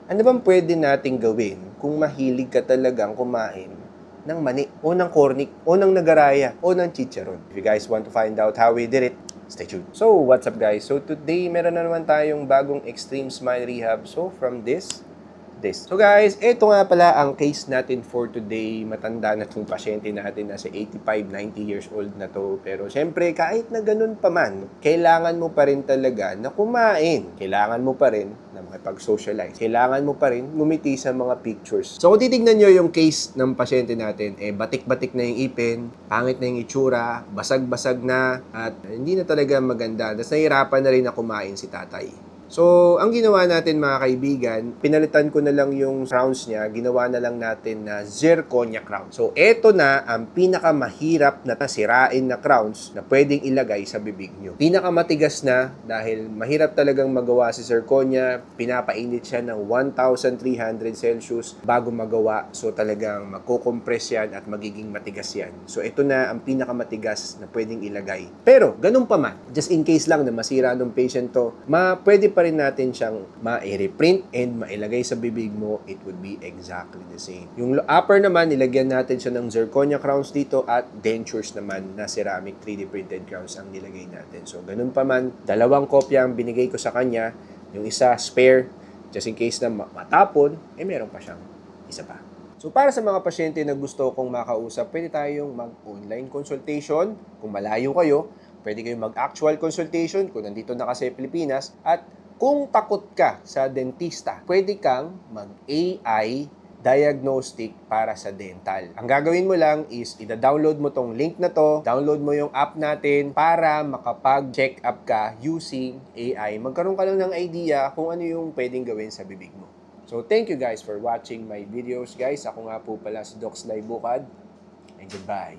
Ano bang pwede nating gawin kung mahilig ka talagang kumain ng mani, o ng cornic, o ng nagaraya, o ng chicharon? If you guys want to find out how we did it, stay tuned. So, what's up guys? So, today, meron na naman tayong bagong Extreme Smile Rehab. So, from this. So guys, ito nga pala ang case natin for today. Matanda na itong pasyente natin, nasa 85, 90 years old na to. Pero syempre, kahit na ganun pa man, kailangan mo pa rin talaga na kumain. Kailangan mo pa rin na makipag-socialize. Kailangan mo pa rin ngumiti sa mga pictures. So kung titignan nyo yung case ng pasyente natin, batik-batik na yung ipin, pangit na yung itsura, basag-basag na, at hindi na talaga maganda. Tapos nahihirapan na rin na kumain si tatay. So, ang ginawa natin mga kaibigan, pinalitan ko na lang yung crowns niya, ginawa na lang natin na zirconia crown. So, eto na ang pinakamahirap na sirain na crowns na pwedeng ilagay sa bibig nyo. Pinakamatigas na dahil mahirap talagang magawa si zirconia, pinapainit siya ng 1,300 Celsius bago magawa. So, talagang magkukompress yan at magiging matigas yan. So, ito na ang pinakamatigas na pwedeng ilagay. Pero, ganun pa man, just in case lang na masira ng patient to, pwede pa rin natin siyang ma-reprint and mailagay sa bibig mo, it would be exactly the same. Yung upper naman, nilagyan natin siya ng zirconia crowns dito at dentures naman na ceramic 3D printed crowns ang nilagay natin. So, ganun pa man, dalawang kopya ang binigay ko sa kanya. Yung isa, spare, just in case na matapon, meron pa siyang isa pa. So, para sa mga pasyente na gusto kong makausap, pwede tayong mag-online consultation. Kung malayo kayo, pwede kayong mag-actual consultation kung nandito na kasi Pilipinas. At kung takot ka sa dentista, pwede kang mag-AI diagnostic para sa dental. Ang gagawin mo lang is ida-download mo tong link na to, download mo yung app natin para makapag-check up ka using AI. Magkaroon ka lang ng idea kung ano yung pwedeng gawin sa bibig mo. So, thank you guys for watching my videos, guys. Ako nga po pala si Doc Sly Bukad, and goodbye.